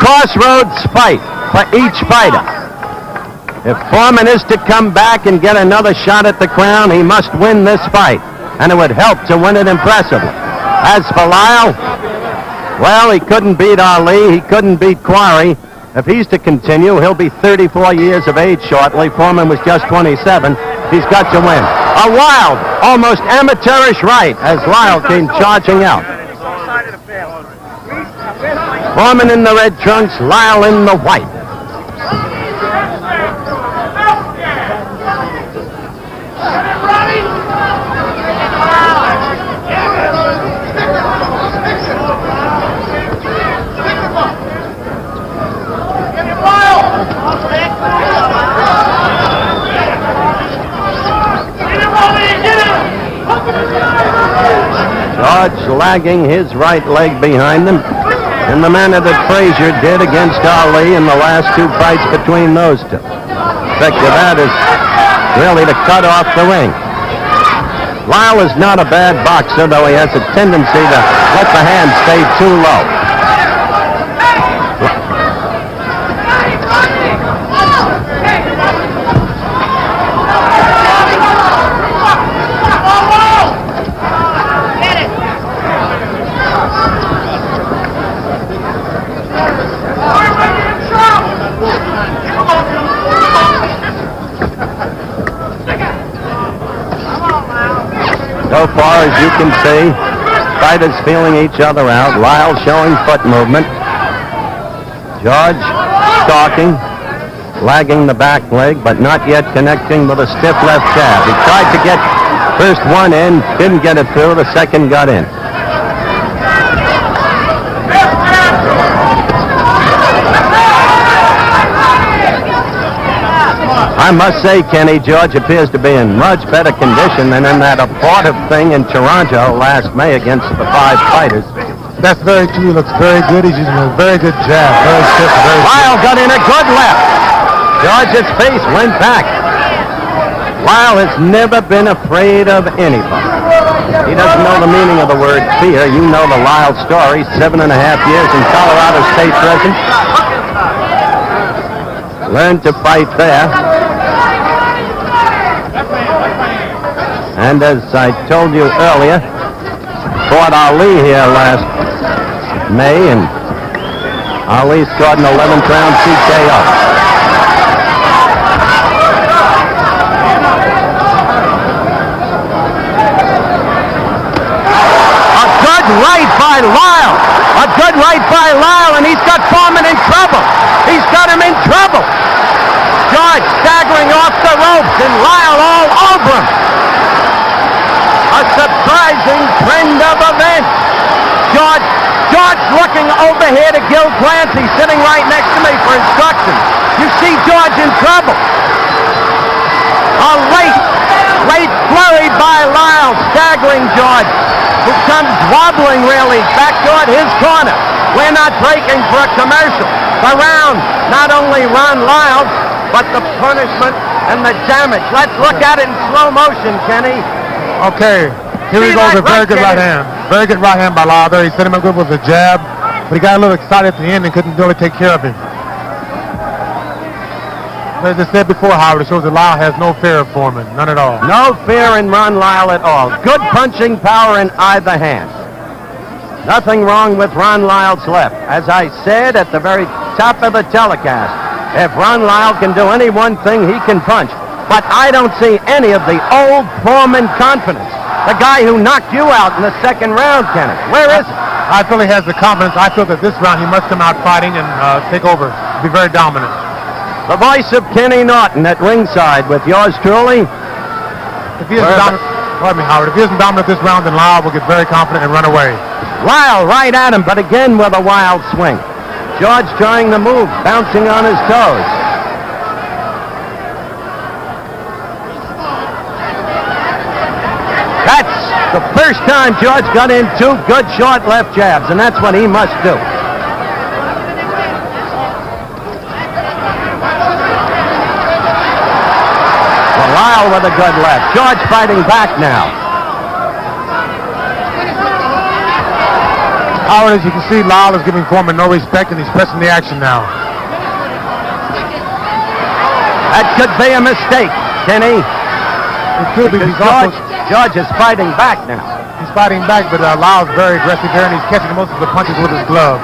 crossroads fight for each fighter. If Foreman is to come back and get another shot at the crown, he must win this fight, and it would help to win it impressively. As for Lyle, well, he couldn't beat Ali, he couldn't beat Quarry. If he's to continue, he'll be 34 years of age shortly. Foreman was just 27. He's got to win. A wild, almost amateurish right as Lyle came charging out. Foreman in the red trunks, Lyle in the white. George lagging his right leg behind him in the manner that Frazier did against Ali in the last two fights between those two. The effect of that is really to cut off the ring. Lyle is not a bad boxer, though he has a tendency to let the hand stay too low. So far as you can see, fighters feeling each other out. Lyle showing foot movement. George stalking, lagging the back leg, but not yet connecting with a stiff left jab. He tried to get first one in, didn't get it through, the second got in. I must say, Kenny, George appears to be in much better condition than in that abortive thing in Toronto last May against the five fighters. That's very true. He looks very good. He's using a very good jab. Very stiff, very Lyle got in a good left. George's face went back. Lyle has never been afraid of anybody. He doesn't know the meaning of the word fear. You know the Lyle story. 7.5 years in Colorado State prison. Learned to fight there. And as I told you earlier, fought Ali here last May, and Ali scored an 11th round TKO. A good right by Lyle. A good right by Lyle, and he's got Foreman in trouble. He's got him in trouble. George staggering off the ropes, and Lyle all over him. A surprising trend of events. George looking over here to Gil Clancy, sitting right next to me for instructions. You see George in trouble. A late flurry by Lyle, staggering George, who comes wobbling really back toward his corner. We're not breaking for a commercial. The round not only Ron Lyle's, but the punishment and the damage. Let's look at it in slow motion, Kenny. Okay, here he goes, a very good right hand. Very good right hand by Lyle there. He set him up good with a jab, but he got a little excited at the end and couldn't really take care of him. As I said before, Howard, it shows that Lyle has no fear of Foreman, none at all. No fear in Ron Lyle at all. Good punching power in either hand. Nothing wrong with Ron Lyle's left. As I said at the very top of the telecast, if Ron Lyle can do any one thing, he can punch. But I don't see any of the old Foreman confidence. The guy who knocked you out in the second round, Kenneth. Where is it? I feel he has the confidence. I feel that this round he must come out fighting and take over. Be very dominant. The voice of Kenny Norton at ringside with yours truly. If he isn't dominant, pardon me, Howard. If he isn't dominant this round, then Lyle will get very confident and run away. Lyle right at him, but again with a wild swing. George trying to move, bouncing on his toes. That's the first time George got in two good short left jabs, and that's what he must do. Well, Lyle with a good left. George fighting back now. Howard, as you can see, Lyle is giving Foreman no respect, and he's pressing the action now. That could be a mistake, Kenny. It could be. George is fighting back now. He's fighting back, but Lyle's very aggressive there, and he's catching most of the punches with his glove.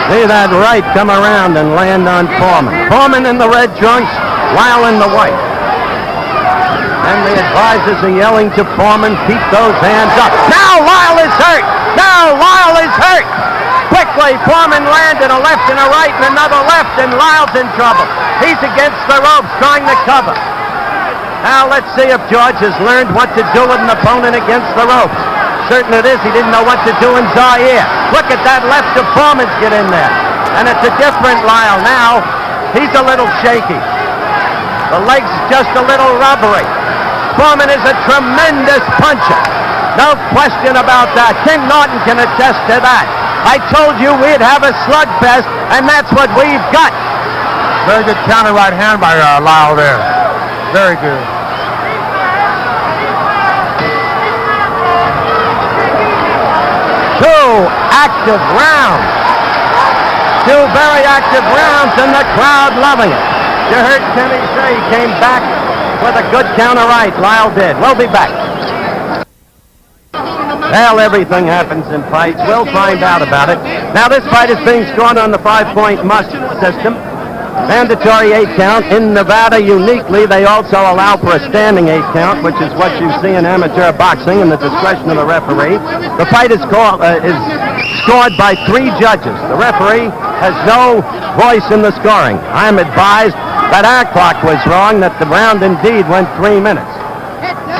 See that right come around and land on Foreman. Foreman in the red trunks, Lyle in the white. And the advisors are yelling to Foreman, keep those hands up. Now Lyle is hurt! Now Lyle is hurt! Quickly, Foreman landed a left and a right and another left, and Lyle's in trouble. He's against the ropes, trying to cover. Now let's see if George has learned what to do with an opponent against the ropes. Certain it is, he didn't know what to do in Zaire. Look at that left of Foreman's get in there. And it's a different Lyle now. He's a little shaky. The leg's just a little rubbery. Foreman is a tremendous puncher. No question about that. King Norton can attest to that. I told you we'd have a slugfest, and that's what we've got. Very good counter right hand by Lyle there. Very good. Two active rounds. Two very active rounds, and the crowd loving it. You heard Kenny say he came back with a good counter right. Lyle did. We'll be back. Well, everything happens in fights. We'll find out about it. Now, this fight is being scored on the 5-point must system. Mandatory 8 count. In Nevada, uniquely, they also allow for a standing 8 count, which is what you see in amateur boxing in the discretion of the referee. The fight is scored by 3 judges. The referee has no voice in the scoring. I'm advised that our clock was wrong, that the round indeed went 3 minutes.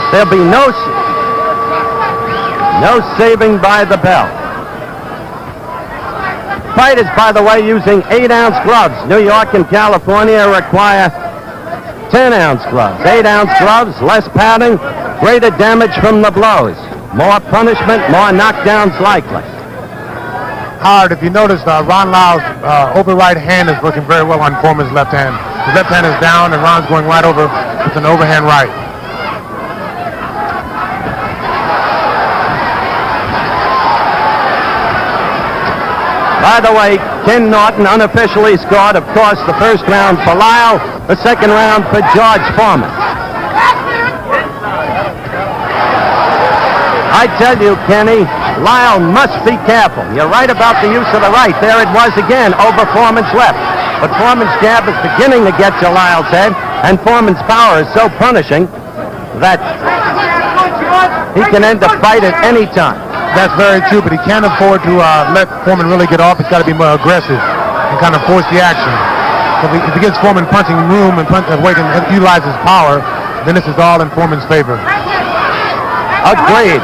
There'll be no saving by the bell. Fighters, by the way, using 8-ounce gloves. New York and California require 10-ounce gloves. 8-ounce gloves, less padding, greater damage from the blows. More punishment, more knockdowns likely. Howard, if you notice, Ron Lyle's over right hand is working very well on Foreman's left hand. His left hand is down, and Ron's going right over with an overhand right. By the way, Ken Norton unofficially scored, of course, the first round for Lyle, the second round for George Foreman. I tell you, Kenny, Lyle must be careful. You're right about the use of the right. There it was again, over Foreman's left. But Foreman's jab is beginning to get to Lyle's head, and Foreman's power is so punishing that he can end the fight at any time. That's very true, but he can't afford to let Foreman really get off. He's got to be more aggressive and kind of force the action. So if he gets Foreman punching room and where he can utilize his power, then this is all in Foreman's favor. Agreed.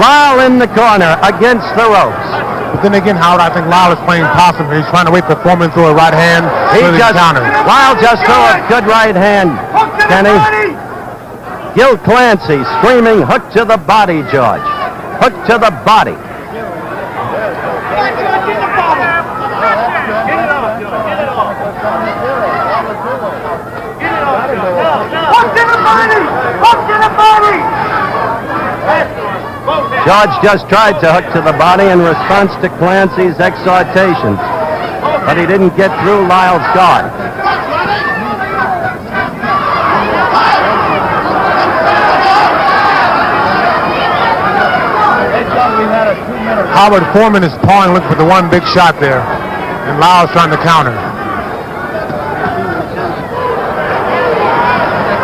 Lyle in the corner against the ropes. But then again, Howard, I think Lyle is playing possum here. He's trying to wait for Foreman to throw a right hand. Lyle just threw a good right hand, Kenny. Gil Clancy screaming, hook to the body, George. Hook to the body. Hook to the body! Hook to the body! George just tried to hook to the body in response to Clancy's exhortations, but he didn't get through Lyle's guard. Howard, Foreman is pawing, looking for the one big shot there, and Lyle's trying to counter.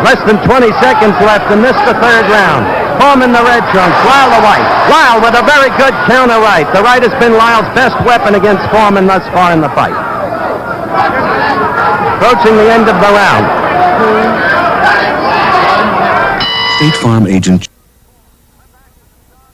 Less than 20 seconds left in this, the third round. Foreman the red trunks, Lyle the white. Lyle with a very good counter right. The right has been Lyle's best weapon against Foreman thus far in the fight. Approaching the end of the round. State Farm agent.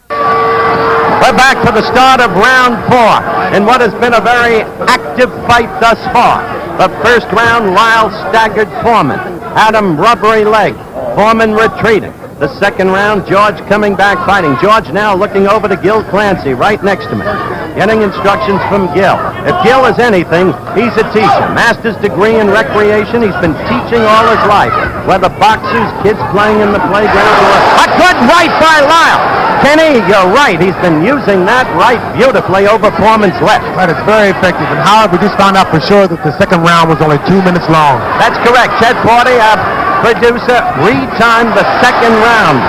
We're back for the start of round 4 in what has been a very active fight thus far. The first round, Lyle staggered Foreman. Had him rubbery leg. Foreman retreating. The second round, George coming back fighting. George now looking over to Gil Clancy right next to me. Getting instructions from Gil. If Gil is anything, he's a teacher. Master's degree in recreation. He's been teaching all his life. Whether boxers, kids playing in the playground, or a good right by Lyle. Kenny, you're right. He's been using that right beautifully over Foreman's left. But it's very effective. And Howard, we just found out for sure that the second round was only 2 minutes long. That's correct. Chet Forty, our producer, retimed the second round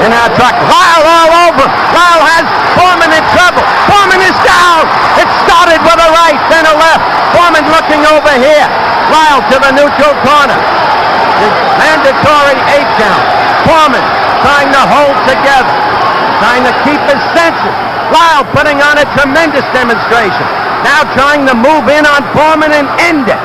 in our truck. Lyle all over. Lyle has Foreman in trouble. Foreman is down. It started with a right, then a left. Foreman looking over here. Lyle to the neutral corner. The mandatory 8 count. Foreman trying to hold together. Trying to keep his senses. Lyle putting on a tremendous demonstration. Now trying to move in on Foreman and end it.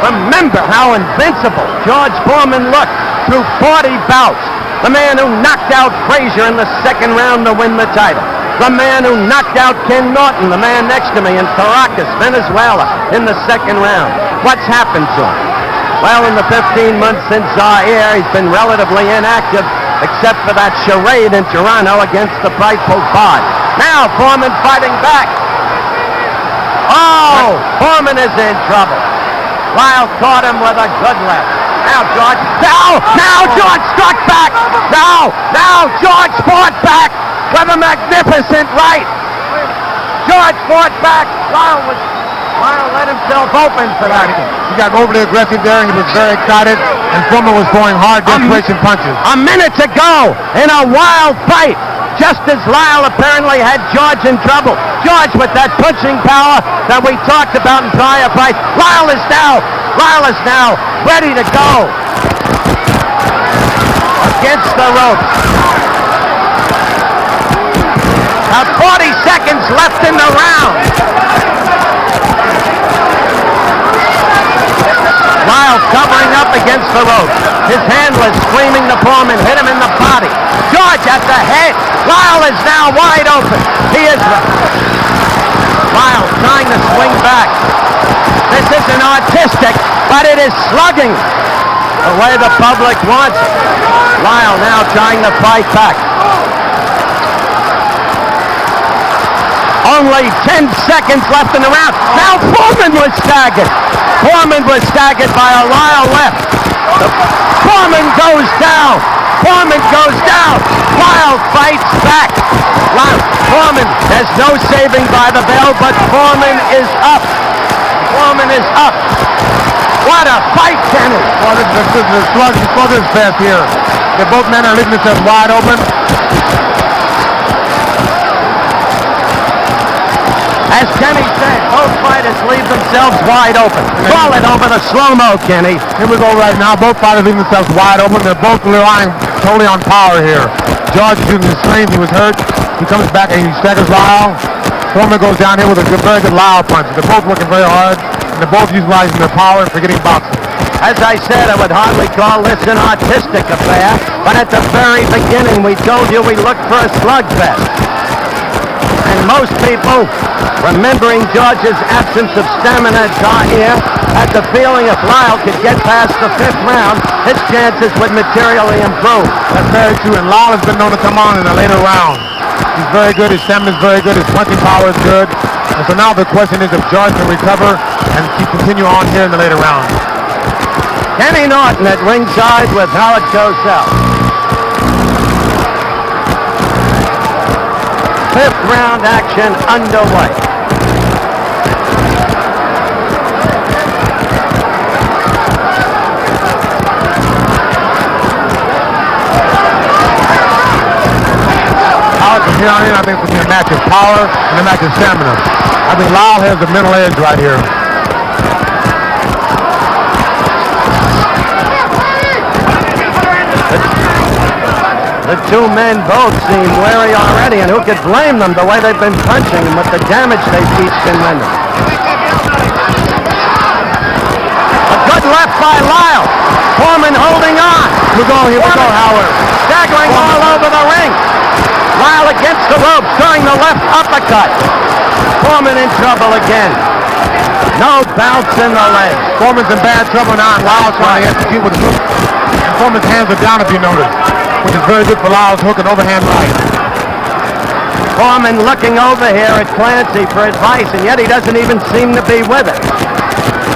Remember how invincible George Foreman looked through 40 bouts. The man who knocked out Frazier in the second round to win the title. The man who knocked out Ken Norton, the man next to me in Caracas, Venezuela, in the second round. What's happened to him? Well, in the 15 months since Zaire, he's been relatively inactive, except for that charade in Toronto against the prideful Bod. Now Foreman fighting back. Oh, Foreman is in trouble. Lyle caught him with a good left. Now George, now George struck back. Now George fought back with a magnificent right. George fought back. Lyle let himself open for that. He got overly aggressive there, and he was very excited, and Foreman was throwing hard desperation punches. A minute to go in a wild fight, just as Lyle apparently had George in trouble. George with that punching power that we talked about in prior fights. Lyle is now ready to go against the ropes. Now 40 seconds left in the round. Lyle covering up against the ropes. His handler screaming to Foreman, hit him in the body. George at the head. Lyle is now wide open. He is... Lyle trying to swing back. This isn't artistic, but it is slugging the way the public wants it. Lyle now trying to fight back. Only 10 seconds left in the round. Now Foreman was staggered. Foreman was staggered by a Lyle left. Foreman goes down. Foreman goes down. Lyle fights back. Foreman, there's no saving by the bell, but Foreman is up. Foreman is up. What a fight, Kenny. Well, this is a sluggish fest here. Both men are leaving themselves wide open. As Kenny said, both fighters leave themselves wide open. Call it over the slow-mo, Kenny. Here we go right now. Both fighters leaving themselves wide open. They're both relying totally on power here. George is using his strength. He was hurt. He comes back and he staggers Lyle. Foreman goes down here with a very good Lyle punch. They're both working very hard, and they're both utilizing their power and forgetting boxing. As I said, I would hardly call this an artistic affair, but at the very beginning we told you we looked for a slugfest. And most people, remembering George's absence of stamina at Zaire, had the feeling if Lyle could get past the 5th round, his chances would materially improve. That's very true, and Lyle has been known to come on in the later rounds. He's very good, his stamina is very good, his punching power is good. And so now the question is if George can recover and continue on here in the later rounds. Kenny Norton at ringside with Howard Cosell. 5th round action underway. Howard, from here on in, I think it's going to be a match of power and a match of stamina. I think Lyle has the middle edge right here. The two men both seem wary already, and who could blame them the way they've been punching and with the damage they've each been rendering. A good left by Lyle. Foreman holding on. Here we go, Howard. Staggering all over the ring. Lyle against the ropes, throwing the left uppercut. Foreman in trouble again. No bounce in the leg. Foreman's in bad trouble now, and Lyle's trying to execute with the hook. And Foreman's hands are down, if you notice, which is very good for Lyle's hook and overhand right. Foreman looking over here at Clancy for advice, and yet he doesn't even seem to be with it.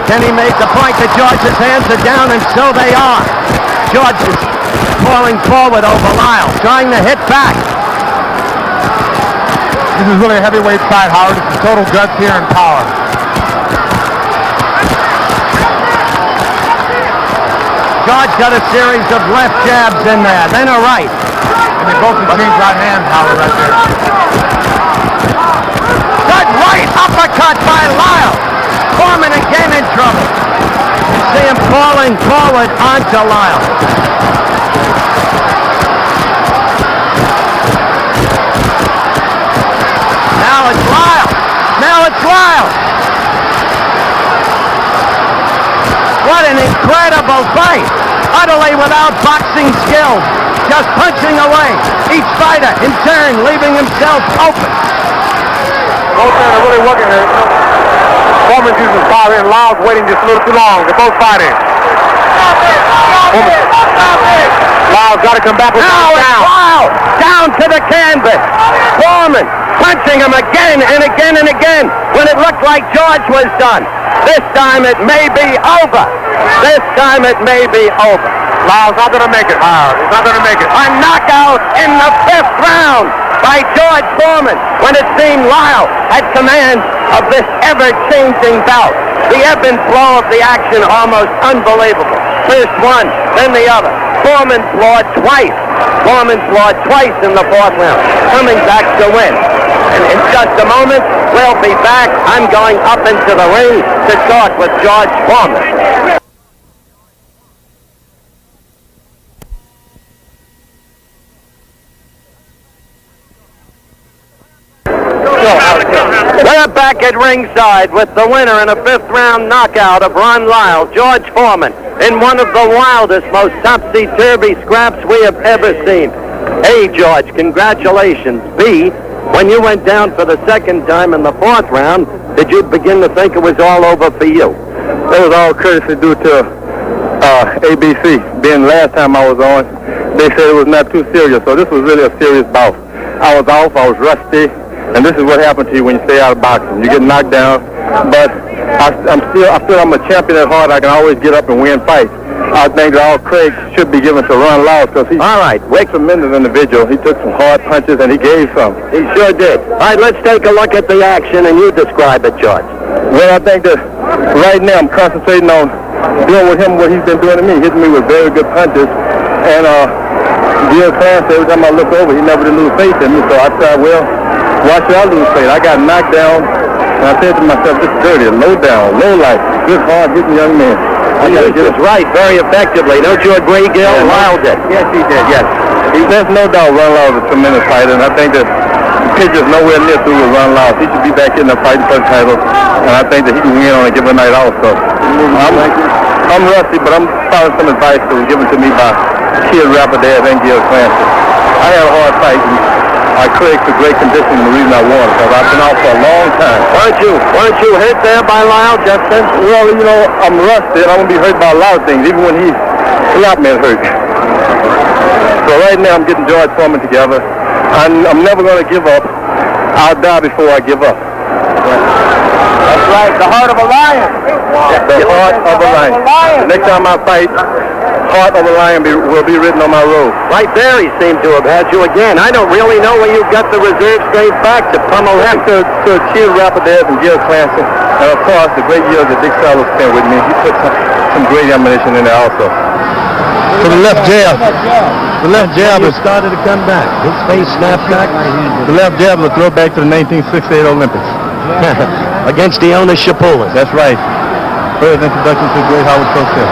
Kenny made the point that George's hands are down, and so they are. George is falling forward over Lyle, trying to hit back. This is really a heavyweight fight, Howard. It's total guts here and power. George got a series of left jabs in there, then a right. And they both exchange right hands, Howard, right there. Good right uppercut by Lyle. Foreman again in trouble. You see him falling forward onto Lyle. Now it's Lyle. Now it's Lyle. What an incredible fight. Utterly without boxing skills. Just punching away. Each fighter in turn leaving himself open. Both men are really working here. Foreman's using power and Lyle's waiting just a little too long. They're both fighting. Lyle's got to come back with Now it's down. Lyle down to the canvas. Foreman punching him again and again and again when it looked like George was done. This time it may be over. This time it may be over. Lyle's not going to make it, Howard. He's not going to make it. A knockout in the 5th round by George Foreman when it seemed Lyle had command of this ever-changing bout. The ebb and flow of the action almost unbelievable. First one, then the other. Foreman floored twice. Foreman floored twice in the 4th round, coming back to win. And in just a moment, we'll be back. I'm going up into the ring to talk with George Foreman. We're back at ringside with the winner in a 5th round knockout of Ron Lyle, George Foreman, in one of the wildest, most topsy-turvy scraps we have ever seen. A, George, congratulations. B, when you went down for the 2nd time in the 4th round, did you begin to think it was all over for you? That was all courtesy due to ABC. Being the last time I was on, they said it was not too serious, so this was really a serious bout. I was off, I was rusty, and this is what happened to you when you stay out of boxing. You get knocked down, but I feel I'm a champion at heart. I can always get up and win fights. I think that all credit should be given to Ron Lyle because he's a tremendous individual. He took some hard punches and he gave some. He sure did. All right, let's take a look at the action and you describe it, George. Well, I think that right now I'm concentrating on doing with him what he's been doing to me, hitting me with very good punches. And Gil Clancy, every time I look over, he never did lose faith in me. So I said, well, why should I lose faith? I got knocked down, and I said to myself, this is dirty, low down, low life, good, hard-hitting young man. He was right very effectively. Don't you agree, Gil? Yeah, Lyle did. Yes, he did, yes. There's no doubt Ron Lyle is a tremendous fighter, and I think that Pitcher's nowhere near through with Ron Lyle. He should be back in the fighting for the title, and I think that he can win on a given night also. I'm rusty, but I'm following some advice that was given to me by Kid Rapidash and Gil Clancy. I had a hard fight, and I credit the great condition the reason I won, because I've been out for a long time. Weren't you hit there by Lyle, Justin? Well, you know, I'm rusty, and I'm going to be hurt by a lot of things. Even when he slapped me, it hurt. So right now, I'm getting George Foreman together. I'm never going to give up. I'll die before I give up. That's right, the heart of a lion. The heart of a lion. The next time I fight, heart of a lion will be written on my robe. Right there he seemed to have had you again. I don't really know where you got the reserve strength back to pummel him. To Kid Rapidash and Gil Clancy, and of course the great years that Dick Saddle spent with me. He put some great ammunition in there also. So the left jab. The left jab is started to come back. His face snapped back. the left jab will throw back to the 1968 Olympics. Against the owner Shapoula. That's right. First introduction to the great Howard Cosell.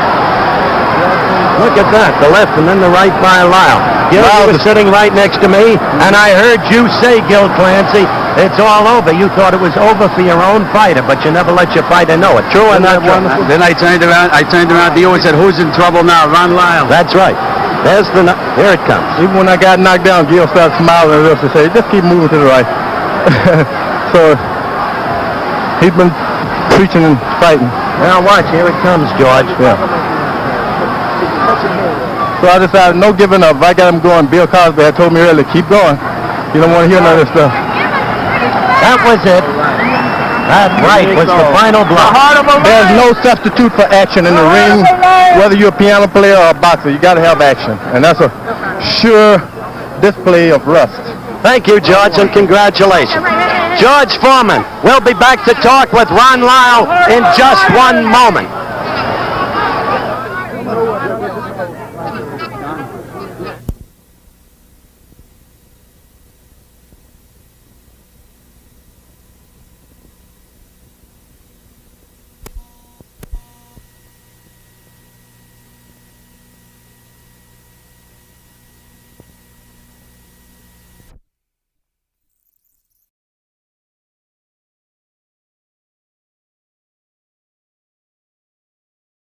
Look at that, the left and then the right by Lyle. Gil, you were sitting right next to me, and I heard you say, Gil Clancy, it's all over. You thought it was over for your own fighter, but you never let your fighter know it. True or not true? Then I turned around to you and said, who's in trouble now? Ron Lyle. That's right. Here it comes. Even when I got knocked down, Gil started smiling at us and said, just keep moving to the right. So he's been preaching and fighting. Now watch, here it comes, George. Yeah. So I decided no giving up. If I got him going, Bill Cosby had told me earlier, keep going. You don't want to hear none of this stuff. That was it. That right was the final blow. There's no substitute for action in the ring, whether you're a piano player or a boxer. You got to have action, and that's a sure display of rust. Thank you, George, and congratulations. George Foreman, we'll be back to talk with Ron Lyle in just one moment.